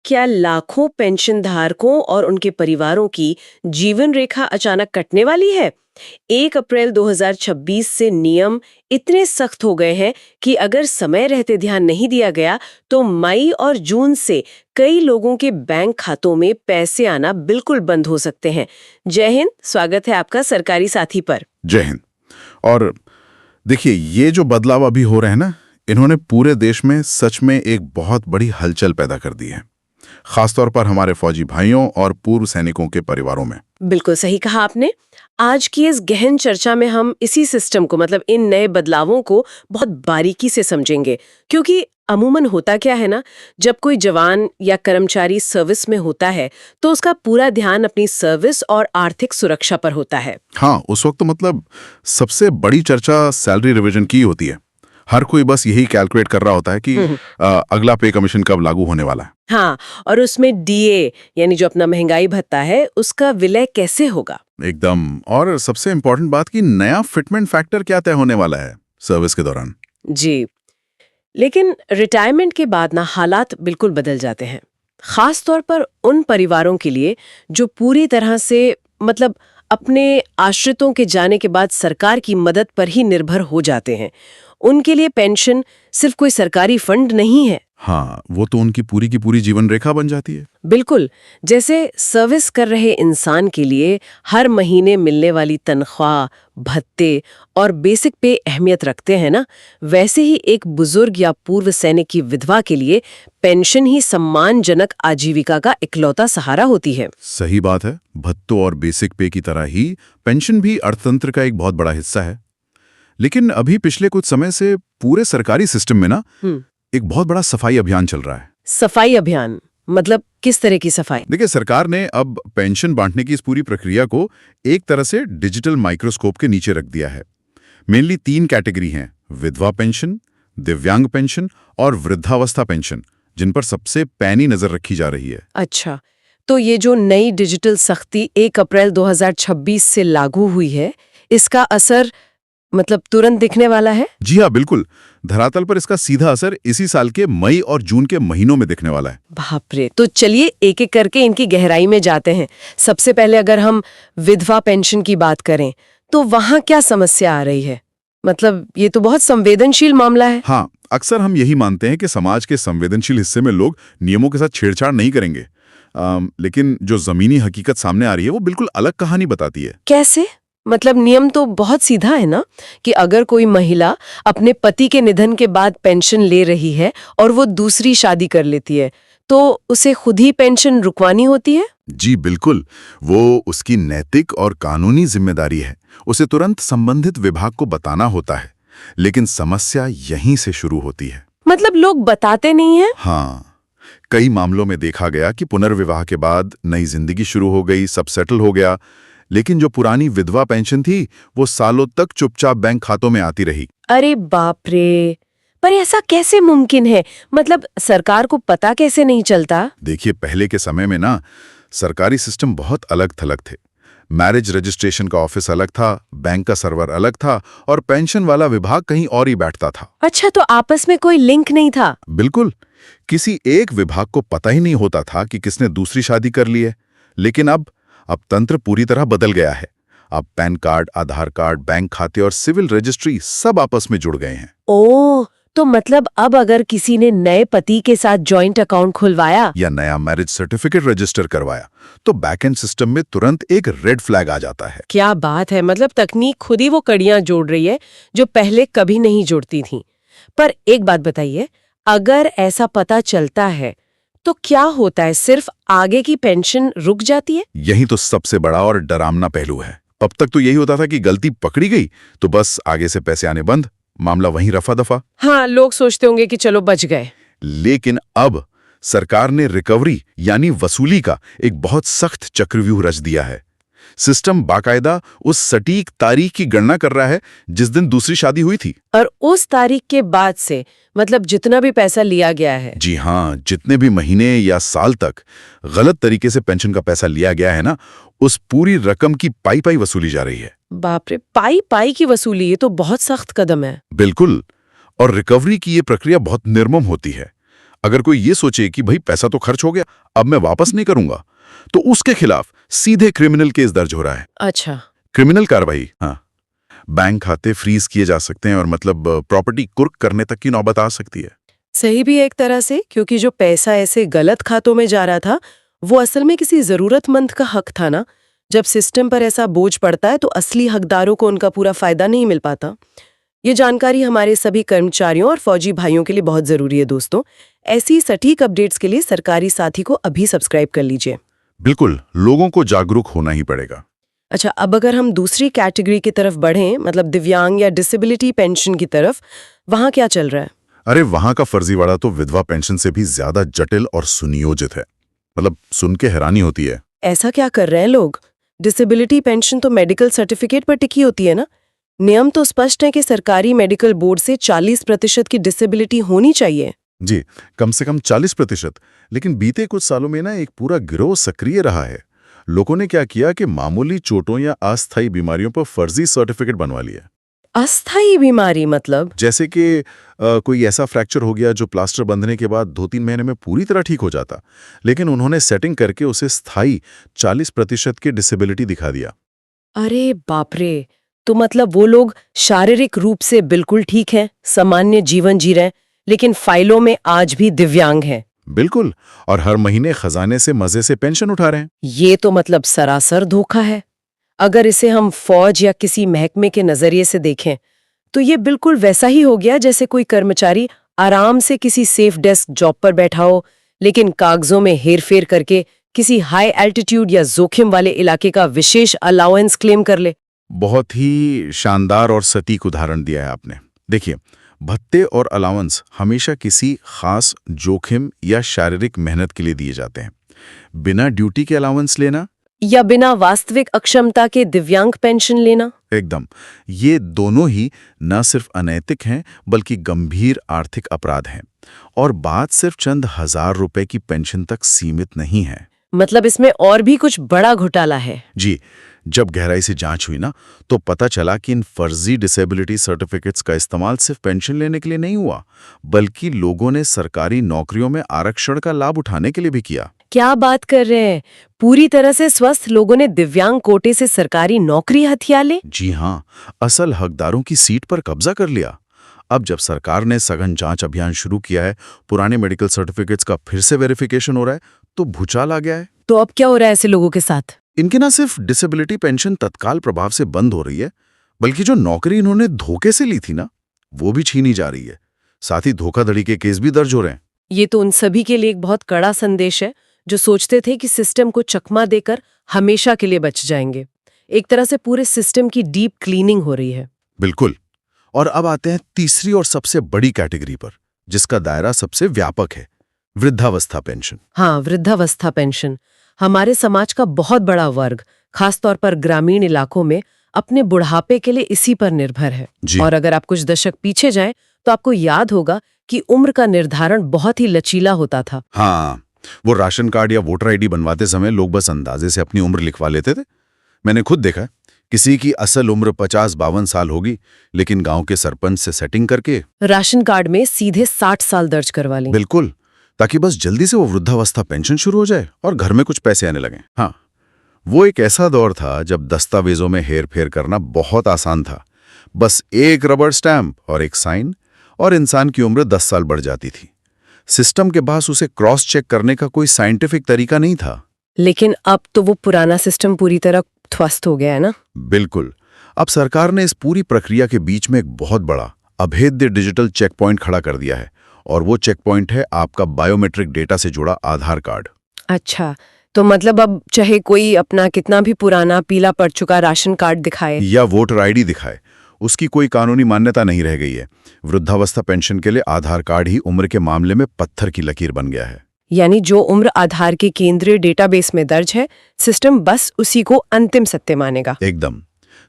क्या लाखों पेंशनधारकों और उनके परिवारों की जीवन रेखा अचानक कटने वाली है? 1 अप्रैल 2026 से नियम इतने सख्त हो गए हैं कि अगर समय रहते ध्यान नहीं दिया गया तो मई और जून से कई लोगों के बैंक खातों में पैसे आना बिल्कुल बंद हो सकते हैं। जय हिंद, स्वागत है आपका सरकारी साथी पर। जय हिंद। और देखिए, ये जो बदलाव अभी हो रहे हैं ना, इन्होंने पूरे देश में सच में एक बहुत बड़ी हलचल पैदा कर दी है, खासतौर पर हमारे फौजी भाइयों और पूर्व सैनिकों के परिवारों में। बिल्कुल सही कहा आपने। आज की इस गहन चर्चा में हम इसी सिस्टम को, मतलब इन नए बदलावों को बहुत बारीकी से समझेंगे, क्योंकि अमूमन होता क्या है ना, जब कोई जवान या कर्मचारी सर्विस में होता है तो उसका पूरा ध्यान अपनी सर्विस और आर्थिक सुरक्षा पर होता है। हाँ, उस वक्त मतलब सबसे बड़ी चर्चा सैलरी रिवीजन की होती है। हर कोई बस यही कैलकुलेट कर रहा होता है कि अगला पे कमीशन कब लागू होने वाला है। हाँ, और उसमें डीए यानी जो अपना महंगाई भत्ता है उसका विलय कैसे होगा। एकदम। और सबसे इम्पोर्टेंट बात कि नया फिटमेंट फैक्टर क्या तय होने वाला है सर्विस के दौरान। जी, लेकिन रिटायरमेंट के बाद ना हालात बिल्कुल बदल जाते हैं, खास तौर पर उन परिवारों के लिए जो पूरी तरह से, मतलब अपने आश्रितों के जाने के बाद सरकार की मदद पर ही निर्भर हो जाते हैं। उनके लिए पेंशन सिर्फ कोई सरकारी फंड नहीं है। हाँ, वो तो उनकी पूरी की पूरी जीवन रेखा बन जाती है। बिल्कुल, जैसे सर्विस कर रहे इंसान के लिए हर महीने मिलने वाली तनख्वाह, भत्ते और बेसिक पे अहमियत रखते हैं ना, वैसे ही एक बुजुर्ग या पूर्व सैनिक की विधवा के लिए पेंशन ही सम्मानजनक आजीविका का इकलौता सहारा होती है। सही बात है। भत्तों और बेसिक पे की तरह ही पेंशन भी अर्थतंत्र का एक बहुत बड़ा हिस्सा है। लेकिन अभी पिछले कुछ समय से पूरे सरकारी सिस्टम में ना एक बहुत बड़ा सफाई अभियान चल रहा है। सफाई अभियान मतलब किस तरह की सफाई? देखिए, सरकार ने अब पेंशन बांटने की इस पूरी प्रक्रिया को एक तरह से डिजिटल माइक्रोस्कोप के नीचे रख दिया है। मेनली 3 कैटेगरी हैं: विधवा पेंशन, दिव्यांग पेंशन और वृद्धावस्था पेंशन, जिन पर सबसे पैनी नजर रखी जा रही है। अच्छा, तो ये जो नई डिजिटल सख्ती 1 अप्रैल 2026 से लागू हुई है, इसका असर मतलब तुरंत दिखने वाला है? जी हाँ, बिल्कुल। धरातल पर इसका सीधा असर इसी साल के मई और जून के महीनों में दिखने वाला है। बाप रे! तो चलिए एक एक करके इनकी गहराई में जाते हैं। सबसे पहले अगर हम विधवा पेंशन की बात करें, तो वहाँ क्या समस्या आ रही है? मतलब ये तो बहुत संवेदनशील मामला है। हाँ, अक्सर हम यही मानते हैं कि समाज के संवेदनशील हिस्से में लोग नियमों के साथ छेड़छाड़ नहीं करेंगे। लेकिन जो जमीनी हकीकत सामने आ रही है वो बिल्कुल अलग कहानी बताती है। कैसे? मतलब नियम तो बहुत सीधा है ना, कि अगर कोई महिला अपने पति के निधन के बाद पेंशन ले रही है और वो दूसरी शादी कर लेती है, तो उसे खुद ही पेंशन रुकवानी होती है? जी बिल्कुल, वो उसकी नैतिक और कानूनी जिम्मेदारी है। उसे तुरंत संबंधित विभाग को बताना होता है। लेकिन समस्या यहीं से शुरू होती है। मतलब लोग बताते नहीं हैं? हाँ, कई मामलों में देखा गया कि पुनर्विवाह के बाद नई जिंदगी शुरू हो गई, सब सेटल हो गया, लेकिन जो पुरानी विधवा पेंशन थी वो सालों तक चुपचाप बैंक खातों में आती रही। अरे बाप रे! पर ऐसा कैसे मुमकिन है? मतलब सरकार को पता कैसे नहीं चलता? देखिए, पहले के समय में ना सरकारी सिस्टम बहुत अलग थलग थे। मैरिज रजिस्ट्रेशन का ऑफिस अलग था, बैंक का सर्वर अलग था और पेंशन वाला विभाग कहीं और ही बैठता था। अच्छा, तो आपस में कोई लिंक नहीं था? बिल्कुल, किसी एक विभाग को पता ही नहीं होता था कि किसने दूसरी शादी कर ली है। लेकिन अब तंत्र पूरी तरह बदल गया है। अब पैन कार्ड, आधार कार्ड, बैंक खाते और सिविल रजिस्ट्री सब आपस में जुड़ गए हैं। ओह, तो मतलब अब अगर किसी ने नए पति के साथ जॉइंट अकाउंट खुलवाया या नया मैरिज सर्टिफिकेट रजिस्टर करवाया तो बैकएंड सिस्टम में तुरंत एक रेड फ्लैग आ जाता है। क्या बात है! मतलब तकनीक खुद ही वो कड़ियां जोड़ रही है जो पहले कभी नहीं जुड़ती थी। पर एक बात बताइए, अगर ऐसा पता चलता है तो क्या होता है? सिर्फ आगे की पेंशन रुक जाती है? यही तो सबसे बड़ा और डरावना पहलू है। अब तक तो यही होता था कि गलती पकड़ी गई तो बस आगे से पैसे आने बंद, मामला वहीं रफा दफा। हाँ, लोग सोचते होंगे कि चलो बच गए। लेकिन अब सरकार ने रिकवरी यानी वसूली का एक बहुत सख्त चक्रव्यूह रच दिया है। सिस्टम बाकायदा उस सटीक तारीख की गणना कर रहा है जिस दिन दूसरी शादी हुई थी। और उस तारीख के बाद से मतलब जितना भी पैसा लिया गया है। जी हाँ, जितने भी महीने या साल तक गलत तरीके से पेंशन का पैसा लिया गया है ना, उस पूरी रकम की पाई पाई वसूली जा रही है। बाप रे, पाई पाई की वसूली, ये तो बहुत सख्त कदम है। बिल्कुल। और रिकवरी की ये प्रक्रिया बहुत निर्मम होती है। अगर कोई ये सोचे कि भाई पैसा तो खर्च हो गया, अब मैं वापस नहीं करूंगा, तो उसके खिलाफ सीधे क्रिमिनल केस दर्ज हो रहा है। अच्छा। क्रिमिनल कार्रवाई, हाँ, बैंक खाते फ्रीज किए जा सकते हैं और मतलब प्रॉपर्टी कुर्क करने तक की नौबत आ सकती है। सही भी है एक तरह से, क्योंकि जो पैसा ऐसे गलत खातों में जा रहा था वो असल में किसी जरूरतमंद का हक था ना। जब सिस्टम पर ऐसा बोझ पड़ता है तो असली हकदारों को उनका पूरा फायदा नहीं मिल पाता। ये जानकारी हमारे सभी कर्मचारियों और फौजी भाइयों के लिए बहुत जरूरी है दोस्तों। ऐसी सटीक अपडेट्स के लिए सरकारी साथी को अभी सब्सक्राइब कर लीजिए। बिल्कुल, लोगों को जागरूक होना ही पड़ेगा। अच्छा, अब अगर हम दूसरी कैटेगरी की तरफ बढ़ें, मतलब दिव्यांग या डिसेबिलिटी पेंशन की तरफ, वहां क्या चल रहा है? अरे वहां का फर्जीवाड़ा तो विधवा पेंशन से भी ज्यादा जटिल और सुनियोजित है। मतलब सुन के हैरानी होती है। ऐसा क्या कर रहे हैं लोग? डिसेबिलिटी पेंशन तो मेडिकल सर्टिफिकेट पर टिकी होती है ना। नियम तो स्पष्ट है कि सरकारी मेडिकल बोर्ड से 40% की डिसेबिलिटी होनी चाहिए। जी, कम से कम 40%। लेकिन बीते कुछ सालों में ना एक पूरा गिरोह सक्रिय रहा है। लोगों ने क्या किया कि मामूली चोटों या अस्थायी बीमारियों पर फर्जी सर्टिफिकेट बनवा लिया। अस्थायी बीमारी मतलब? जैसे कि कोई ऐसा फ्रैक्चर हो गया जो प्लास्टर बंधने के बाद 2-3 महीने में पूरी तरह ठीक हो जाता, लेकिन उन्होंने सेटिंग करके उसे स्थायी 40% की डिसेबिलिटी दिखा दिया। अरे बाप रे! तो मतलब वो लोग शारीरिक रूप से बिल्कुल ठीक हैं, सामान्य जीवन जी रहे हैं, लेकिन फाइलों में आज भी दिव्यांग हैं। बिल्कुल, और हर महीने खजाने से मजे से पेंशन उठा रहे हैं। ये तो मतलब सरासर धोखा है। अगर इसे हम फौज या किसी महकमे के नजरिए से देखें तो ये बिल्कुल वैसा ही हो गया जैसे कोई कर्मचारी आराम से किसी सेफ डेस्क जॉब पर बैठा हो, लेकिन कागजों में हेरफेर करके किसी हाई एल्टीट्यूड या जोखिम वाले इलाके का विशेष अलाउंस क्लेम कर ले। बहुत ही शानदार और सटीक उदाहरण दिया है आपने। देखिए, भत्ते और अलाउंस हमेशा किसी खास जोखिम या शारीरिक मेहनत के लिए दिए जाते हैं। बिना ड्यूटी के अलाउंस लेना या बिना वास्तविक अक्षमता के दिव्यांग पेंशन लेना, एकदम, ये दोनों ही न सिर्फ अनैतिक हैं बल्कि गंभीर आर्थिक अपराध हैं। और बात सिर्फ चंद हजार रुपए की पेंशन तक सीमित नहीं है। मतलब इसमें और भी कुछ बड़ा घोटाला है। जी, जब गहराई से जांच हुई ना, तो पता चला कि इन फर्जी डिसेबिलिटी सर्टिफिकेट्स का इस्तेमाल सिर्फ पेंशन लेने के लिए नहीं हुआ, बल्कि लोगों ने सरकारी नौकरियों में आरक्षण का लाभ उठाने के लिए भी किया। क्या बात कर रहे हैं? पूरी तरह से स्वस्थ लोगों ने दिव्यांग कोटे से सरकारी नौकरी हथिया ले? जी हाँ, असल हकदारों की सीट पर कब्जा कर लिया। अब जब सरकार ने सघन जांच अभियान शुरू किया है, पुराने मेडिकल सर्टिफिकेट्स का फिर से वेरिफिकेशन हो रहा है, तो भूचाल आ गया है। तो अब क्या हो रहा है ऐसे लोगों के साथ? इनकी न सिर्फ डिसेबिलिटी पेंशन तत्काल प्रभाव से बंद हो रही है, बल्कि जो नौकरी इन्होंने धोखे से ली थी ना, वो भी छीनी जा रही है। साथ ही धोखाधड़ी के केस भी दर्ज हो रहे हैं। ये तो उन सभी के लिए एक बहुत कड़ा संदेश है जो सोचते थे कि सिस्टम को चकमा देकर हमेशा के लिए बच जाएंगे। एक तरह से पूरे सिस्टम की डीप क्लीनिंग हो रही है। बिल्कुल। और अब आते हैं तीसरी और सबसे बड़ी कैटेगरी पर, जिसका दायरा सबसे व्यापक है, वृद्धावस्था पेंशन। हाँ, वृद्धावस्था पेंशन हमारे समाज का बहुत बड़ा वर्ग, खासतौर पर ग्रामीण इलाकों में, अपने बुढ़ापे के लिए इसी पर निर्भर है। और अगर आप कुछ दशक पीछे जाएं तो आपको याद होगा कि उम्र का निर्धारण बहुत ही लचीला होता था। हाँ, वो राशन कार्ड या वोटर आईडी बनवाते समय लोग बस अंदाजे से अपनी उम्र लिखवा लेते थे। मैंने खुद देखा, किसी की असल उम्र 50-52 साल होगी, लेकिन गांव के सरपंच से सेटिंग करके राशन कार्ड में सीधे 60 साल दर्ज करवा ली। बिल्कुल, ताकि बस जल्दी से वो वृद्धावस्था पेंशन शुरू हो जाए और घर में कुछ पैसे आने लगे। हाँ, वो एक ऐसा दौर था जब दस्तावेजों में हेरफेर करना बहुत आसान था। बस एक रबर स्टैम्प और एक साइन, और इंसान की उम्र 10 साल बढ़ जाती थी। सिस्टम के पास उसे क्रॉस चेक करने का कोई साइंटिफिक तरीका नहीं था। लेकिन अब तो वो पुराना सिस्टम पूरी तरह ध्वस्त हो गया है ना? बिल्कुल। अब सरकार ने इस पूरी प्रक्रिया के बीच में एक बहुत बड़ा अभेद्य डिजिटल चेक पॉइंट खड़ा कर दिया है, और वो चेक पॉइंट है आपका बायोमेट्रिक डेटा से जुड़ा आधार कार्ड। अच्छा, तो मतलब अब चाहे कोई अपना कितना भी पुराना पीला पड़ चुका राशन कार्ड दिखाए या वोटर आईडी दिखाए, उसकी कोई कानूनी मान्यता नहीं रह गई है। वृद्धावस्था पेंशन के लिए आधार कार्ड ही उम्र के मामले में पत्थर की लकीर बन गया है। यानी जो उम्र आधार के केंद्रीय डेटाबेस में दर्ज है, सिस्टम बस उसी को अंतिम सत्य मानेगा। एकदम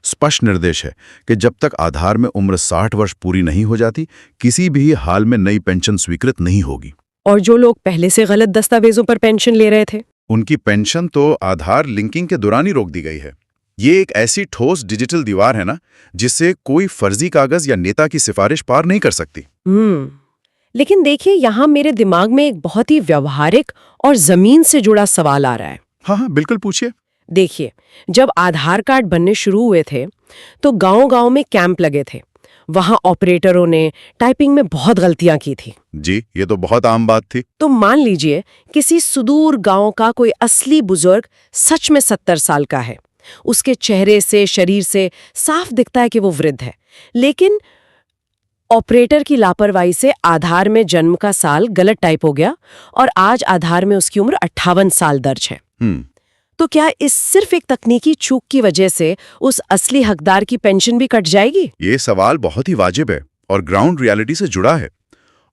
स्पष्ट निर्देश है कि जब तक आधार में उम्र 60 वर्ष पूरी नहीं हो जाती, किसी भी हाल में नई पेंशन स्वीकृत नहीं होगी। और जो लोग पहले से गलत दस्तावेजों पर पेंशन ले रहे थे, उनकी पेंशन तो आधार लिंकिंग के दौरान ही रोक दी गई है। ये एक ऐसी ठोस डिजिटल दीवार है ना, जिससे कोई फर्जी कागज या नेता की सिफारिश पार नहीं कर सकती। लेकिन देखिए यहाँ मेरे दिमाग में एक बहुत ही व्यवहारिक और जमीन से जुड़ा सवाल आ रहा है। हाँ हाँ, बिल्कुल पूछिए। देखिए, जब आधार कार्ड बनने शुरू हुए थे तो गांव-गांव में कैंप लगे थे। वहां ऑपरेटरों ने टाइपिंग में बहुत गलतियां की थी। जी, ये तो बहुत आम बात थी। तो मान लीजिए किसी सुदूर गांव का कोई असली बुजुर्ग सच में 70 साल का है। उसके चेहरे से, शरीर से साफ दिखता है कि वो वृद्ध है, लेकिन ऑपरेटर की लापरवाही से आधार में जन्म का साल गलत टाइप हो गया और आज आधार में उसकी उम्र 58 साल दर्ज है। तो क्या इस सिर्फ एक तकनीकी चूक की वजह से उस असली हकदार की पेंशन भी कट जाएगी? ये सवाल बहुत ही वाजिब है और ग्राउंड रियलिटी से जुड़ा है।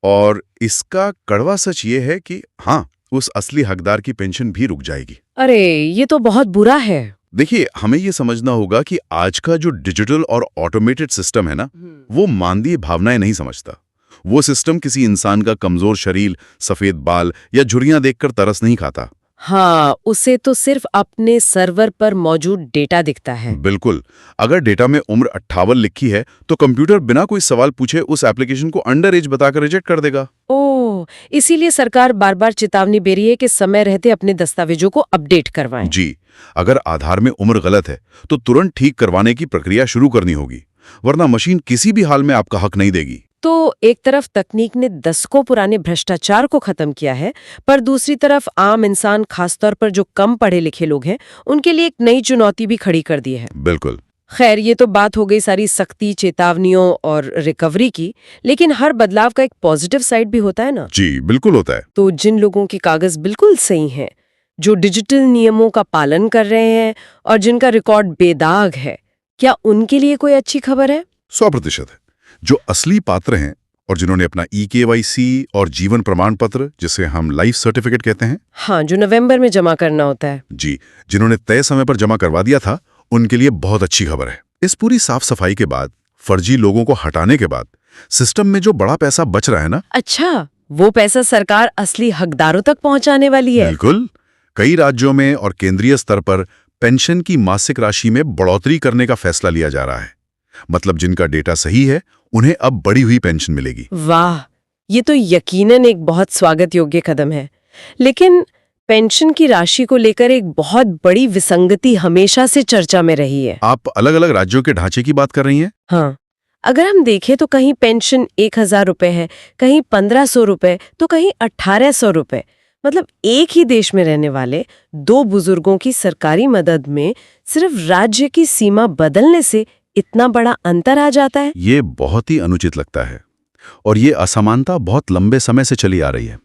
और इसका कड़वा सच ये है कि हाँ, उस असली हकदार की पेंशन भी रुक जाएगी। अरे, ये तो बहुत बुरा है। देखिए, हमें ये समझना होगा कि आज का जो डिजिटल और ऑटोमेटेड सिस्टम है ना, वो मानवीय भावनाएं नहीं समझता। वो सिस्टम किसी इंसान का कमजोर शरीर, सफेद बाल या झुर्रियां देखकर तरस नहीं खाता। हाँ, उसे तो सिर्फ अपने सर्वर पर मौजूद डेटा दिखता है। बिल्कुल। अगर डेटा में उम्र 58 लिखी है तो कंप्यूटर बिना कोई सवाल पूछे उस एप्लीकेशन को अंडर एज बताकर रिजेक्ट कर देगा। ओह, इसीलिए सरकार बार-बार चेतावनी दे रही है कि समय रहते अपने दस्तावेजों को अपडेट करवाएं। जी, अगर आधार में उम्र गलत है तो तुरंत ठीक करवाने की प्रक्रिया शुरू करनी होगी, वरना मशीन किसी भी हाल में आपका हक नहीं देगी। तो एक तरफ तकनीक ने दशकों पुराने भ्रष्टाचार को खत्म किया है, पर दूसरी तरफ आम इंसान, खासतौर पर जो कम पढ़े लिखे लोग हैं, उनके लिए एक नई चुनौती भी खड़ी कर दी है। बिल्कुल। खैर, ये तो बात हो गई सारी सख्ती, चेतावनियों और रिकवरी की, लेकिन हर बदलाव का एक पॉजिटिव साइड भी होता है ना? जी, बिल्कुल होता है। तो जिन लोगों के कागज बिल्कुल सही हैं, जो डिजिटल नियमों का पालन कर रहे हैं और जिनका रिकॉर्ड बेदाग है, क्या उनके लिए कोई अच्छी खबर है? 100% है। जो असली पात्र हैं और जिन्होंने अपना EKYC और जीवन प्रमाण पत्र, जिसे हम लाइफ सर्टिफिकेट कहते हैं, हाँ, जो नवंबर में जमा करना होता है। जी, जिन्होंने तय समय पर जमा करवा दिया था, उनके लिए बहुत अच्छी खबर है। इस पूरी साफ सफाई के बाद, फर्जी लोगों को हटाने के बाद, सिस्टम में जो बड़ा पैसा बच रहा है ना, अच्छा, वो पैसा सरकार असली हकदारों तक पहुंचाने वाली है। बिल्कुल। कई राज्यों में और केंद्रीय स्तर पर पेंशन की मासिक राशि में बढ़ोतरी करने का फैसला लिया जा रहा है। मतलब जिनका डेटा सही है, उन्हें अब बढ़ी हुई पेंशन मिलेगी। वाह, ये तो यकीनन एक बहुत स्वागत योग्य कदम है। लेकिन पेंशन की राशि को लेकर एक बहुत बड़ी विसंगति हमेशा से चर्चा में रही है। आप अलग-अलग राज्यों के ढांचे की बात कर रही हैं? हाँ, अगर हम देखें तो कहीं पेंशन 1000 रुपए है, कहीं 1500 रुपए, तो कहीं 1800 रुपए। मतलब एक ही देश में रहने वाले दो बुजुर्गों की सरकारी मदद में सिर्फ राज्य की सीमा बदलने से इतना बड़ा अंतर आ जाता है। ये बहुत ही अनुचित लगता है और ये असमानता बहुत लंबे समय से चली आ रही है।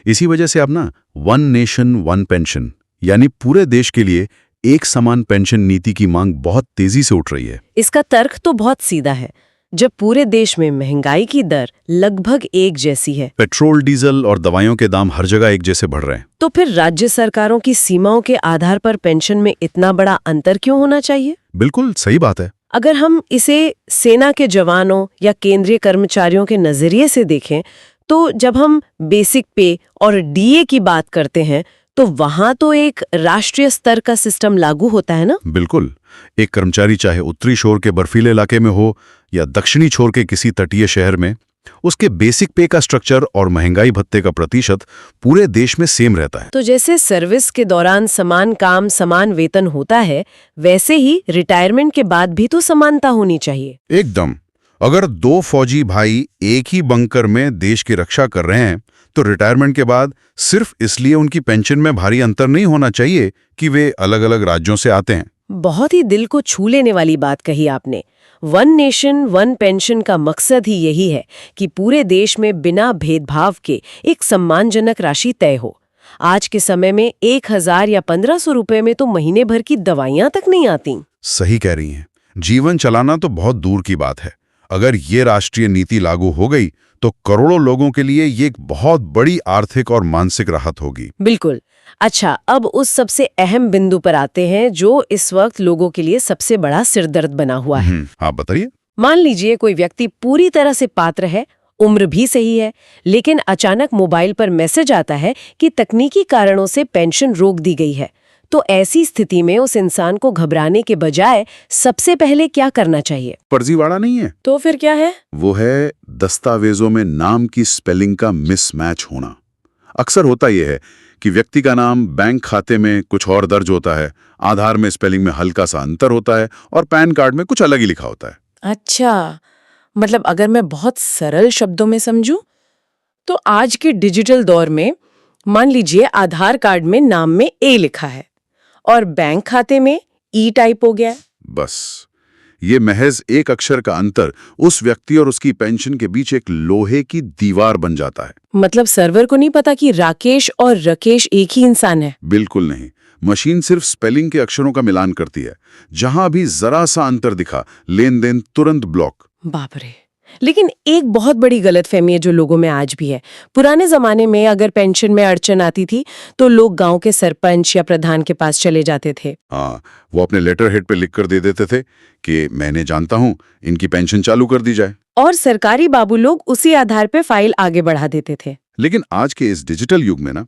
इसी वजह से अब ना वन नेशन वन पेंशन, यानी पूरे देश के लिए एक समान पेंशन नीति की मांग बहुत तेजी से उठ रही है। इसका तर्क तो बहुत सीधा है। जब पूरे देश में महंगाई की दर लगभग एक जैसी है, पेट्रोल, डीजल और दवाइयों के दाम हर जगह एक जैसे बढ़ रहे हैं, तो फिर राज्य सरकारों की सीमाओं के आधार पर पेंशन में इतना बड़ा अंतर क्यों होना चाहिए? बिल्कुल सही बात है। अगर हम इसे सेना के जवानों या केंद्रीय कर्मचारियों के नजरिए से देखें, तो जब हम बेसिक पे और DA की बात करते हैं, तो वहां तो एक राष्ट्रीय स्तर का सिस्टम लागू होता है ना? बिल्कुल। एक कर्मचारी चाहे उत्तरी छोर के बर्फीले इलाके में हो या दक्षिणी छोर के किसी तटीय शहर में, उसके बेसिक पे का स्ट्रक्चर और महंगाई भत्ते का प्रतिशत पूरे देश में सेम रहता है। तो जैसे सर्विस के दौरान समान काम समान वेतन होता है, वैसे ही रिटायरमेंट के बाद भी तो समानता होनी चाहिए। एकदम। अगर दो फौजी भाई एक ही बंकर में देश की रक्षा कर रहे हैं, तो रिटायरमेंट के बाद सिर्फ इसलिए उनकी पेंशन में भारी अंतर नहीं होना चाहिए कि वे अलग-अलग राज्यों से आते हैं। बहुत ही दिल को छू लेने वाली बात कही आपने। वन नेशन वन पेंशन का मकसद ही यही है कि पूरे देश में बिना भेदभाव के एक सम्मानजनक राशि तय हो। आज के समय में 1000 या 1500 रुपए में तो महीने भर की दवाइयां तक नहीं आती। सही कह रही हैं। जीवन चलाना तो बहुत दूर की बात है। अगर ये राष्ट्रीय नीति लागू हो गई तो करोड़ों लोगों के लिए ये एक बहुत बड़ी आर्थिक और मानसिक राहत होगी। बिल्कुल। अच्छा, अब उस सबसे अहम बिंदु पर आते हैं जो इस वक्त लोगों के लिए सबसे बड़ा सिरदर्द बना हुआ है। हाँ, बताइए। मान लीजिए कोई व्यक्ति पूरी तरह से पात्र है, उम्र भी सही है, लेकिन अचानक मोबाइल पर मैसेज आता है कि तकनीकी कारणों से पेंशन रोक दी गई है। तो ऐसी स्थिति में उस इंसान को घबराने के बजाय सबसे पहले क्या करना चाहिए? फर्जीवाड़ा नहीं है, तो फिर क्या है? वो है दस्तावेजों में नाम की स्पेलिंग का मिसमैच होना। अक्सर होता यह है कि व्यक्ति का नाम बैंक खाते में कुछ और दर्ज होता है, आधार में स्पेलिंग में हल्का सा अंतर होता है और पैन कार्ड में कुछ अलग ही लिखा होता है। अच्छा, मतलब अगर मैं बहुत सरल शब्दों में समझूं, तो आज के डिजिटल दौर में मान लीजिए आधार कार्ड में नाम में ए लिखा है और बैंक खाते में ई टाइप हो गया है। बस ये महज एक अक्षर का अंतर उस व्यक्ति और उसकी पेंशन के बीच एक लोहे की दीवार बन जाता है। मतलब सर्वर को नहीं पता कि राकेश और रकेश एक ही इंसान है? बिल्कुल नहीं, मशीन सिर्फ स्पेलिंग के अक्षरों का मिलान करती है। जहां भी जरा सा अंतर दिखा, लेन देन तुरंत ब्लॉक। बाप रे। लेकिन एक बहुत बड़ी गलतफहमी है जो लोगों में आज भी है। पुराने जमाने में अगर पेंशन में अड़चन आती थी तो लोग गांव के सरपंच या प्रधान के पास चले जाते थे। हाँ, वो अपने लेटर हेड पे लिख कर दे देते थे कि मैंने जानता हूं, इनकी पेंशन चालू कर दी जाए। और सरकारी बाबू लोग उसी आधार पे फाइल आगे बढ़ा देते थे। लेकिन आज के इस डिजिटल युग में ना,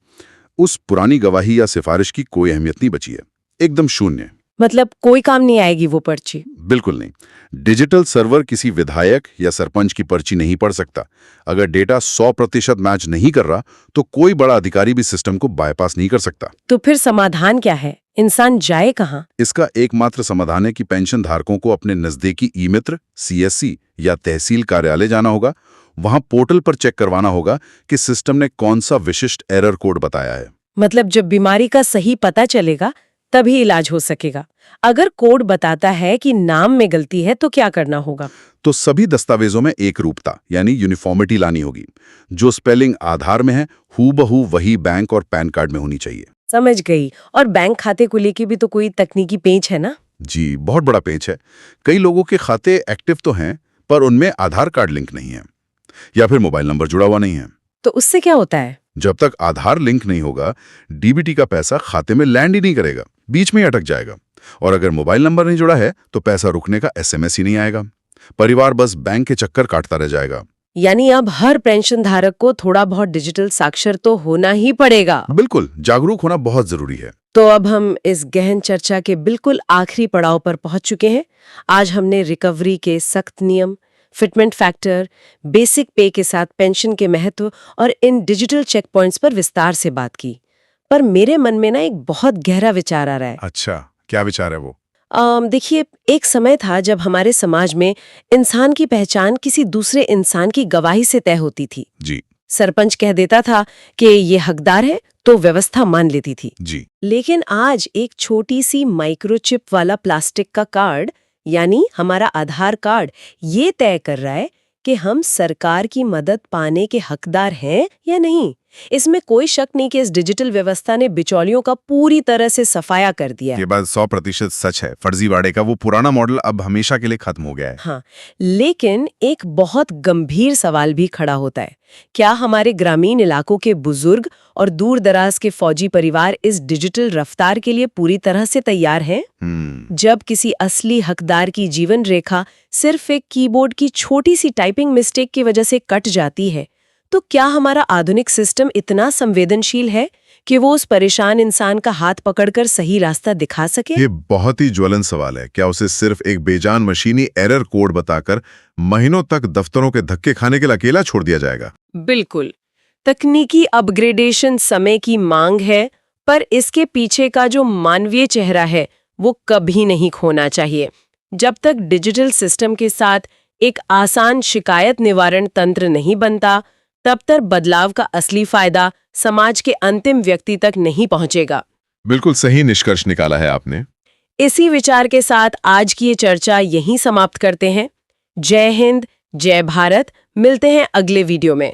उस पुरानी गवाही या सिफारिश की कोई अहमियत नहीं बची है, एकदम शून्य। मतलब कोई काम नहीं आएगी वो पर्ची? बिल्कुल नहीं। डिजिटल सर्वर किसी विधायक या सरपंच की पर्ची नहीं पढ़ सकता। अगर डेटा 100% मैच नहीं कर रहा तो कोई बड़ा अधिकारी भी सिस्टम को बाईपास नहीं कर सकता। तो फिर समाधान क्या है? इंसान जाए कहाँ? इसका एकमात्र समाधान है कि पेंशन धारकों को अपने नजदीकी ई-मित्र, सीएससी या तहसील कार्यालय जाना होगा। वहां पोर्टल पर चेक करवाना होगा कि सिस्टम ने कौन सा विशिष्ट एरर कोड बताया है। मतलब जब बीमारी का सही पता चलेगा तभी इलाज हो सकेगा। अगर कोड बताता है कि नाम में गलती है तो क्या करना होगा? तो सभी दस्तावेजों में एक रूपता यानी यूनिफॉर्मिटी लानी होगी। जो स्पेलिंग आधार में है, हूबहू वही बैंक और पैन कार्ड में होनी चाहिए। समझ गई। और बैंक खाते को लेके भी तो कोई तकनीकी पेंच है ना? जी, बहुत बड़ा पेच है। कई लोगों के खाते एक्टिव तो हैं, पर उनमें आधार कार्ड लिंक नहीं है या फिर मोबाइल नंबर जुड़ा हुआ नहीं है। तो उससे क्या होता है? जब तक आधार लिंक नहीं होगा, डीबीटी का पैसा खाते में लैंड ही नहीं करेगा, बीच में ही अटक जाएगा। और अगर मोबाइल नंबर नहीं जुड़ा है तो पैसा रुकने का एसएमएस ही नहीं आएगा। परिवार बस बैंक के चक्कर काटता रह जाएगा। यानी अब हर पेंशन धारक को थोड़ा बहुत डिजिटल साक्षर तो होना ही पड़ेगा। बिल्कुल, जागरूक होना बहुत जरूरी है। तो अब हम इस गहन चर्चा के बिल्कुल आखिरी पड़ाव पर पहुंच चुके हैं। आज हमने रिकवरी के सख्त नियम, फिटमेंट फैक्टर, बेसिक पे के साथ पेंशन के महत्व और इन डिजिटल चेक पॉइंट्स पर विस्तार से बात की। पर मेरे मन में ना एक बहुत गहरा विचार आ रहा है। अच्छा, क्या विचार है वो? देखिए, एक समय था जब हमारे समाज में इंसान की पहचान किसी दूसरे इंसान की गवाही से तय होती थी। जी सरपंच कह देता था कि ये हकदार है तो व्यवस्था मान लेती थी। जी। लेकिन आज एक छोटी सी माइक्रोचिप वाला प्लास्टिक का कार्ड यानी हमारा आधार कार्ड ये तय कर रहा है कि हम सरकार की मदद पाने के हकदार हैं या नहीं। इसमें कोई शक नहीं कि इस डिजिटल व्यवस्था ने बिचौलियों का पूरी तरह से सफाया कर दिया है। ये बात 100% सच है। फर्जीवाड़े का वो पुराना मॉडल अब हमेशा के लिए खत्म हो गया है। हाँ, लेकिन एक बहुत गंभीर सवाल भी खड़ा होता है। क्या हमारे ग्रामीण इलाकों के बुजुर्ग और दूर दराज के फौजी परिवार इस डिजिटल रफ्तार के लिए पूरी तरह से तैयार हैं? जब किसी असली हकदार की जीवन रेखा सिर्फ एक कीबोर्ड की छोटी सी टाइपिंग मिस्टेक की वजह से कट जाती है, तो क्या हमारा आधुनिक सिस्टम इतना संवेदनशील है कि वो उस परेशान इंसान का हाथ पकड़कर सही रास्ता दिखा सके? ये बहुत ही ज्वलन सवाल है। क्या उसे सिर्फ एक बेजान मशीनी एरर कोड बताकर महीनों तक दफ्तरों के धक्के खाने के लिए अकेला छोड़ दिया जाएगा? बिल्कुल। तकनीकी अपग्रेडेशन समय की मांग है, पर इसके पीछे का जो मानवीय चेहरा है वो कभी नहीं खोना चाहिए। जब तक डिजिटल सिस्टम के साथ एक आसान शिकायत निवारण तंत्र नहीं बनता, तब तक बदलाव का असली फायदा समाज के अंतिम व्यक्ति तक नहीं पहुंचेगा। बिल्कुल सही निष्कर्ष निकाला है आपने। इसी विचार के साथ आज की ये चर्चा यहीं समाप्त करते हैं। जय हिंद, जय भारत। मिलते हैं अगले वीडियो में।